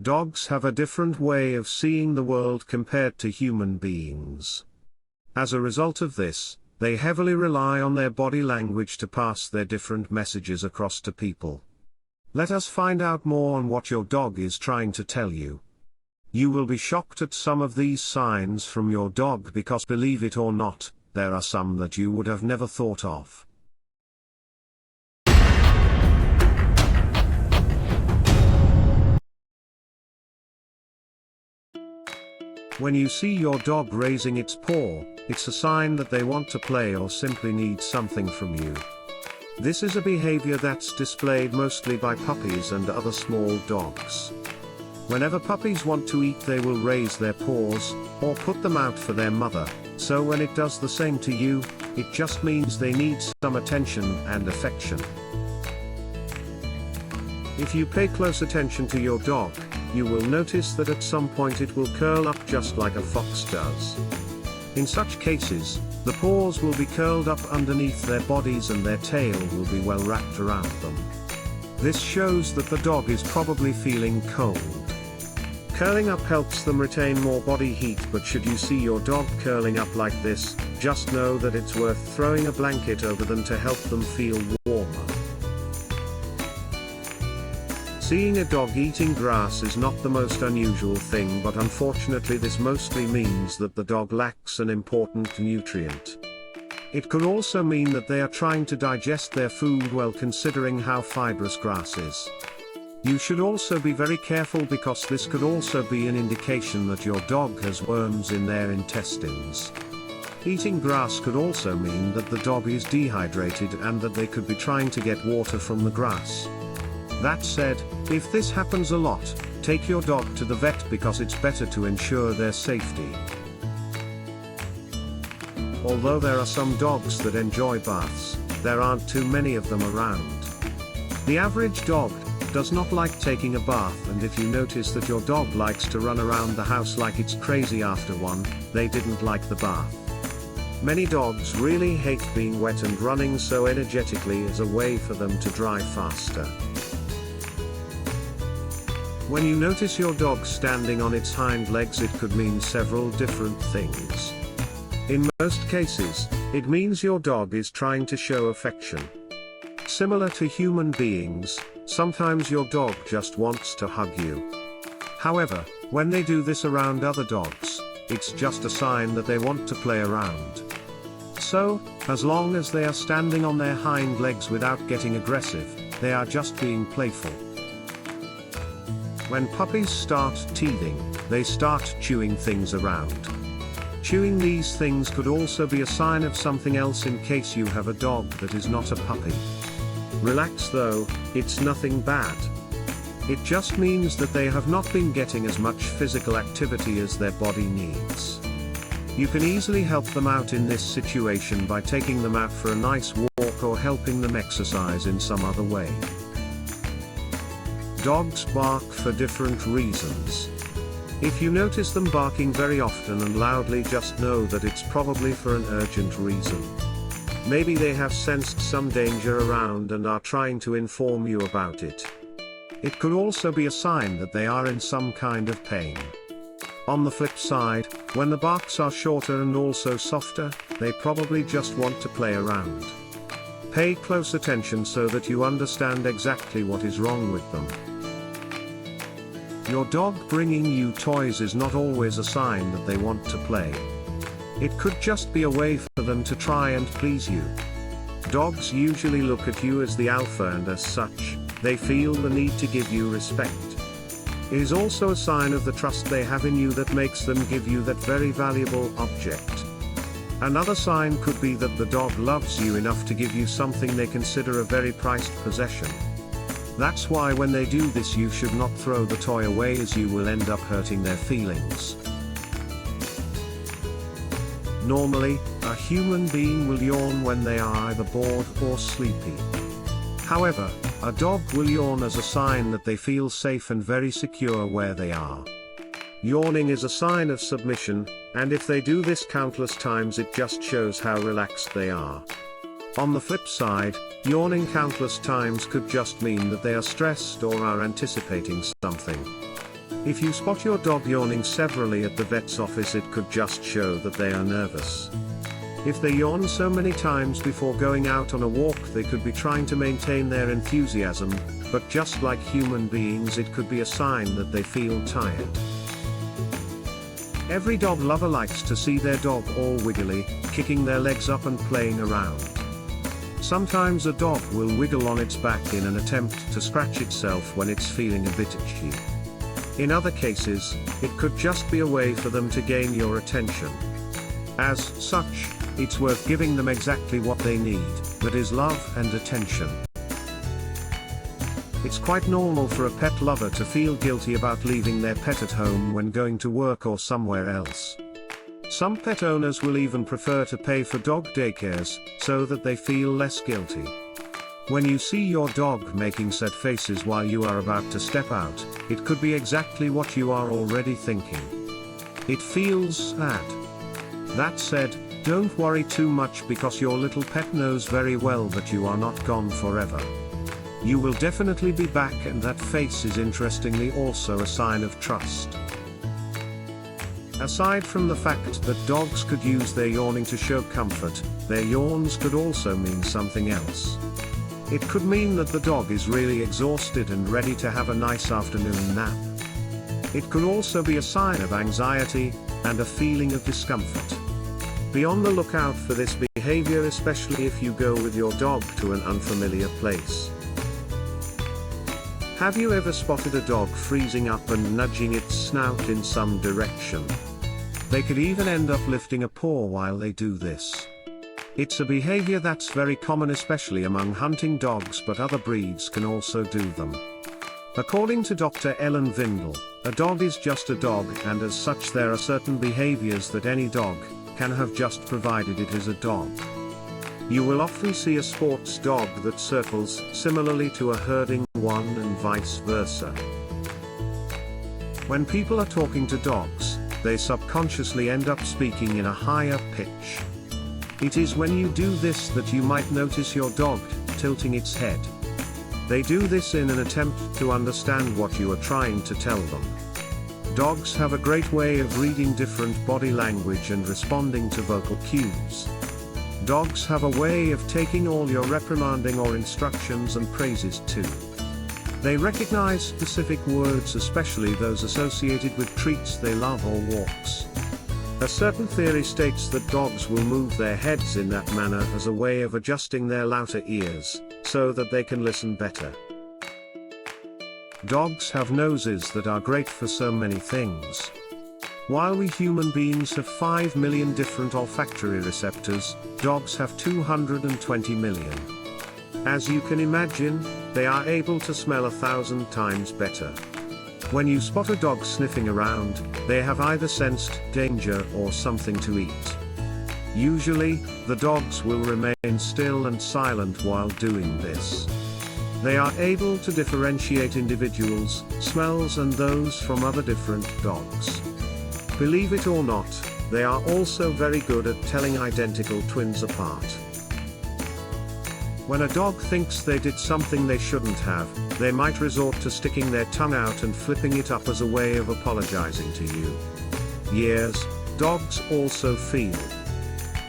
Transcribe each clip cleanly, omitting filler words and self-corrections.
Dogs have a different way of seeing the world compared to human beings. As a result of this, they heavily rely on their body language to pass their different messages across to people. Let us find out more on what your dog is trying to tell you. You will be shocked at some of these signs from your dog because, believe it or not, there are some that you would have never thought of. When you see your dog raising its paw, it's a sign that they want to play or simply need something from you. This is a behavior that's displayed mostly by puppies and other small dogs. Whenever puppies want to eat, they will raise their paws, or put them out for their mother, so when it does the same to you, it just means they need some attention and affection. If you pay close attention to your dog, you will notice that at some point it will curl up just like a fox does. In such cases, the paws will be curled up underneath their bodies and their tail will be well wrapped around them. This shows that the dog is probably feeling cold. Curling up helps them retain more body heat, but should you see your dog curling up like this, just know that it's worth throwing a blanket over them to help them feel warmer. Seeing a dog eating grass is not the most unusual thing, but unfortunately this mostly means that the dog lacks an important nutrient. It could also mean that they are trying to digest their food well, considering how fibrous grass is. You should also be very careful because this could also be an indication that your dog has worms in their intestines. Eating grass could also mean that the dog is dehydrated and that they could be trying to get water from the grass. That said, if this happens a lot, take your dog to the vet because it's better to ensure their safety. Although there are some dogs that enjoy baths, there aren't too many of them around. The average dog does not like taking a bath, and if you notice that your dog likes to run around the house like it's crazy after one, they didn't like the bath. Many dogs really hate being wet, and running so energetically is a way for them to dry faster. When you notice your dog standing on its hind legs, it could mean several different things. In most cases, it means your dog is trying to show affection. Similar to human beings, sometimes your dog just wants to hug you. However, when they do this around other dogs, it's just a sign that they want to play around. So, as long as they are standing on their hind legs without getting aggressive, they are just being playful. When puppies start teething, they start chewing things around. Chewing these things could also be a sign of something else in case you have a dog that is not a puppy. Relax though, it's nothing bad. It just means that they have not been getting as much physical activity as their body needs. You can easily help them out in this situation by taking them out for a nice walk or helping them exercise in some other way. Dogs bark for different reasons. If you notice them barking very often and loudly, just know that it's probably for an urgent reason. Maybe they have sensed some danger around and are trying to inform you about it. It could also be a sign that they are in some kind of pain. On the flip side, when the barks are shorter and also softer, they probably just want to play around. Pay close attention so that you understand exactly what is wrong with them. Your dog bringing you toys is not always a sign that they want to play. It could just be a way for them to try and please you. Dogs usually look at you as the alpha, and as such, they feel the need to give you respect. It is also a sign of the trust they have in you that makes them give you that very valuable object. Another sign could be that the dog loves you enough to give you something they consider a very prized possession. That's why when they do this, you should not throw the toy away, as you will end up hurting their feelings. Normally, a human being will yawn when they are either bored or sleepy. However, a dog will yawn as a sign that they feel safe and very secure where they are. Yawning is a sign of submission, and if they do this countless times, it just shows how relaxed they are. On the flip side, yawning countless times could just mean that they are stressed or are anticipating something. If you spot your dog yawning severally at the vet's office, it could just show that they are nervous. If they yawn so many times before going out on a walk, they could be trying to maintain their enthusiasm, but just like human beings, it could be a sign that they feel tired. Every dog lover likes to see their dog all wiggly, kicking their legs up and playing around. Sometimes a dog will wiggle on its back in an attempt to scratch itself when it's feeling a bit itchy. In other cases, it could just be a way for them to gain your attention. As such, it's worth giving them exactly what they need, that is love and attention. It's quite normal for a pet lover to feel guilty about leaving their pet at home when going to work or somewhere else. Some pet owners will even prefer to pay for dog daycares, so that they feel less guilty. When you see your dog making sad faces while you are about to step out, it could be exactly what you are already thinking. It feels sad. That said, don't worry too much, because your little pet knows very well that you are not gone forever. You will definitely be back, and that face is interestingly also a sign of trust. Aside from the fact that dogs could use their yawning to show comfort, their yawns could also mean something else. It could mean that the dog is really exhausted and ready to have a nice afternoon nap. It could also be a sign of anxiety and a feeling of discomfort. Be on the lookout for this behavior, especially if you go with your dog to an unfamiliar place. Have you ever spotted a dog freezing up and nudging its snout in some direction? They could even end up lifting a paw while they do this. It's a behavior that's very common, especially among hunting dogs, but other breeds can also do them. According to Dr. Ellen Vindel, a dog is just a dog, and as such there are certain behaviors that any dog can have, just provided it is a dog. You will often see a sports dog that circles similarly to a herding one, and vice versa. When people are talking to dogs, they subconsciously end up speaking in a higher pitch. It is when you do this that you might notice your dog tilting its head. They do this in an attempt to understand what you are trying to tell them. Dogs have a great way of reading different body language and responding to vocal cues. Dogs have a way of taking all your reprimanding or instructions and praises too. They recognize specific words, especially those associated with treats they love or walks. A certain theory states that dogs will move their heads in that manner as a way of adjusting their louter ears, so that they can listen better. Dogs have noses that are great for so many things. While we human beings have 5 million different olfactory receptors, dogs have 220 million. As you can imagine, they are able to smell 1,000 times better. When you spot a dog sniffing around, they have either sensed danger or something to eat. Usually, the dogs will remain still and silent while doing this. They are able to differentiate individuals, smells, and those from other different dogs. Believe it or not, they are also very good at telling identical twins apart. When a dog thinks they did something they shouldn't have, they might resort to sticking their tongue out and flipping it up as a way of apologizing to you. Yes, dogs also feel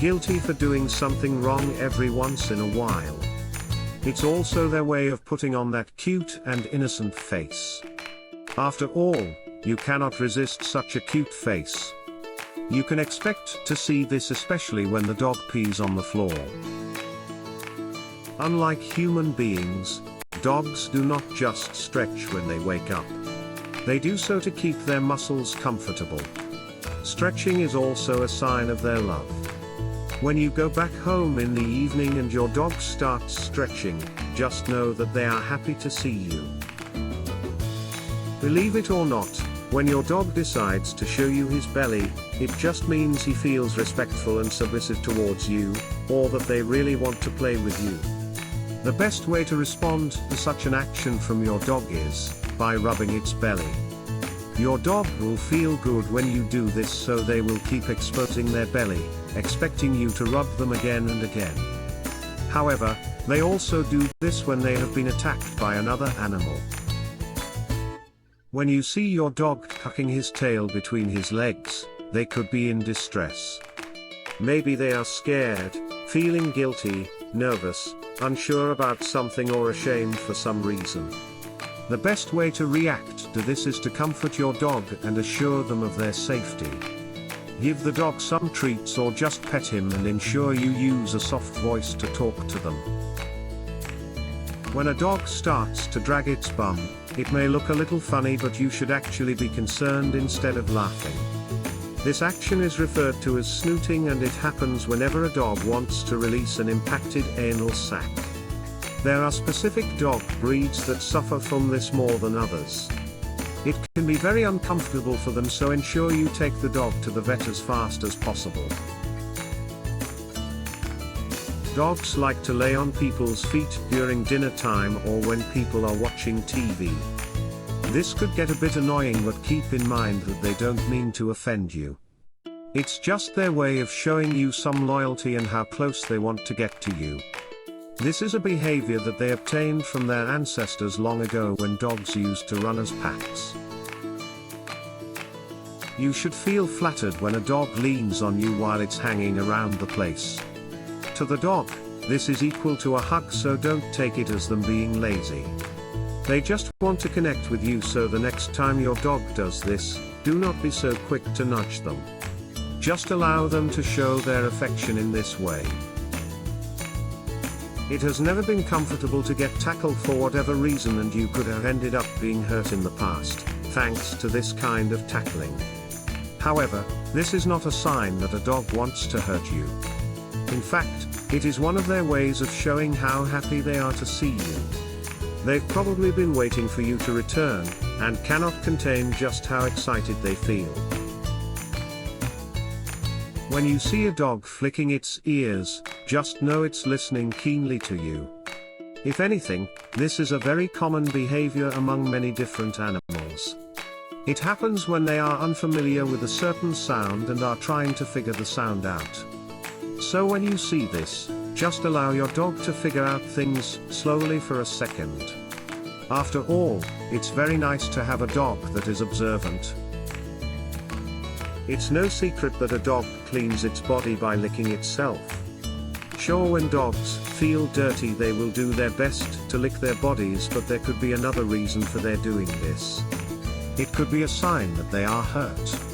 guilty for doing something wrong every once in a while. It's also their way of putting on that cute and innocent face. After all, you cannot resist such a cute face. You can expect to see this especially when the dog pees on the floor. Unlike human beings, dogs do not just stretch when they wake up. They do so to keep their muscles comfortable. Stretching is also a sign of their love. When you go back home in the evening and your dog starts stretching, just know that they are happy to see you. Believe it or not, when your dog decides to show you his belly, it just means he feels respectful and submissive towards you, or that they really want to play with you. The best way to respond to such an action from your dog is by rubbing its belly. Your dog will feel good when you do this, so they will keep exposing their belly, expecting you to rub them again and again. However, they also do this when they have been attacked by another animal. When you see your dog tucking his tail between his legs, they could be in distress. Maybe they are scared, feeling guilty, nervous, unsure about something or ashamed for some reason. The best way to react to this is to comfort your dog and assure them of their safety. Give the dog some treats or just pet him and ensure you use a soft voice to talk to them. When a dog starts to drag its bum, it may look a little funny, but you should actually be concerned instead of laughing. This action is referred to as snooting, and it happens whenever a dog wants to release an impacted anal sac. There are specific dog breeds that suffer from this more than others. It can be very uncomfortable for them, so ensure you take the dog to the vet as fast as possible. Dogs like to lay on people's feet during dinner time or when people are watching TV. This could get a bit annoying, but keep in mind that they don't mean to offend you. It's just their way of showing you some loyalty and how close they want to get to you. This is a behavior that they obtained from their ancestors long ago, when dogs used to run as packs. You should feel flattered when a dog leans on you while it's hanging around the place. To the dog, this is equal to a hug, so don't take it as them being lazy. They just want to connect with you, so the next time your dog does this, do not be so quick to nudge them. Just allow them to show their affection in this way. It has never been comfortable to get tackled for whatever reason, and you could have ended up being hurt in the past, thanks to this kind of tackling. However, this is not a sign that a dog wants to hurt you. In fact, it is one of their ways of showing how happy they are to see you. They've probably been waiting for you to return, and cannot contain just how excited they feel. When you see a dog flicking its ears, just know it's listening keenly to you. If anything, this is a very common behavior among many different animals. It happens when they are unfamiliar with a certain sound and are trying to figure the sound out. So when you see this, just allow your dog to figure out things slowly for a second. After all, it's very nice to have a dog that is observant. It's no secret that a dog cleans its body by licking itself. Sure, when dogs feel dirty, they will do their best to lick their bodies, but there could be another reason for their doing this. It could be a sign that they are hurt.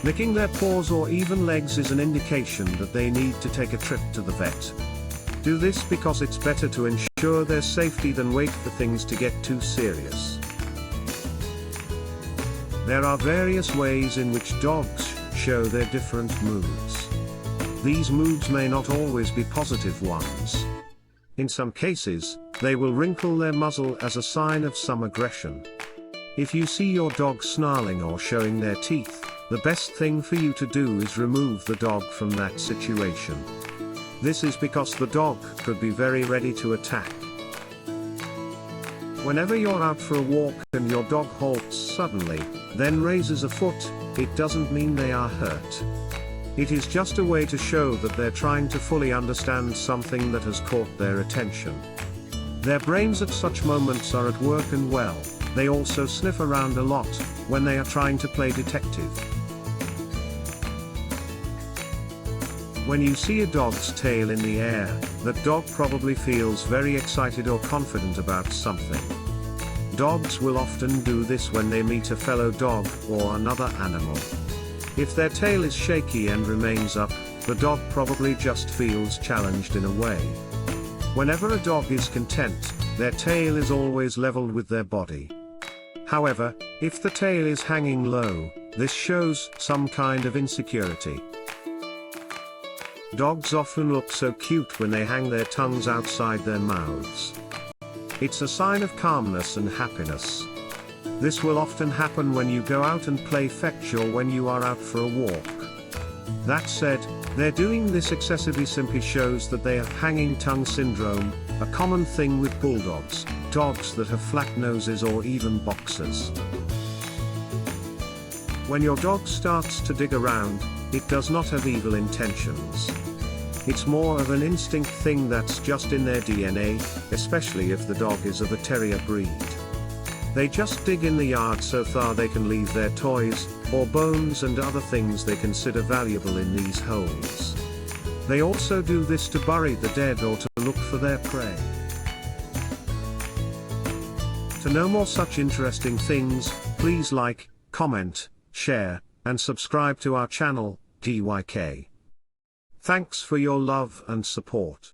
Licking their paws or even legs is an indication that they need to take a trip to the vet. Do this because it's better to ensure their safety than wait for things to get too serious. There are various ways in which dogs show their different moods. These moods may not always be positive ones. In some cases, they will wrinkle their muzzle as a sign of some aggression. If you see your dog snarling or showing their teeth, the best thing for you to do is remove the dog from that situation. This is because the dog could be very ready to attack. Whenever you're out for a walk and your dog halts suddenly, then raises a foot, it doesn't mean they are hurt. It is just a way to show that they're trying to fully understand something that has caught their attention. Their brains at such moments are at work, and well, they also sniff around a lot when they are trying to play detective. When you see a dog's tail in the air, that dog probably feels very excited or confident about something. Dogs will often do this when they meet a fellow dog or another animal. If their tail is shaky and remains up, the dog probably just feels challenged in a way. Whenever a dog is content, their tail is always leveled with their body. However, if the tail is hanging low, this shows some kind of insecurity. Dogs often look so cute when they hang their tongues outside their mouths. It's a sign of calmness and happiness. This will often happen when you go out and play fetch or when you are out for a walk. That said, their doing this excessively simply shows that they have hanging tongue syndrome, a common thing with bulldogs, dogs that have flat noses, or even boxers. When your dog starts to dig around, it does not have evil intentions. It's more of an instinct thing that's just in their DNA, especially if the dog is of a terrier breed. They just dig in the yard so far they can leave their toys, or bones and other things they consider valuable in these holes. They also do this to bury the dead or to look for their prey. To know more such interesting things, please like, comment, share, and subscribe to our channel, DYK. Thanks for your love and support.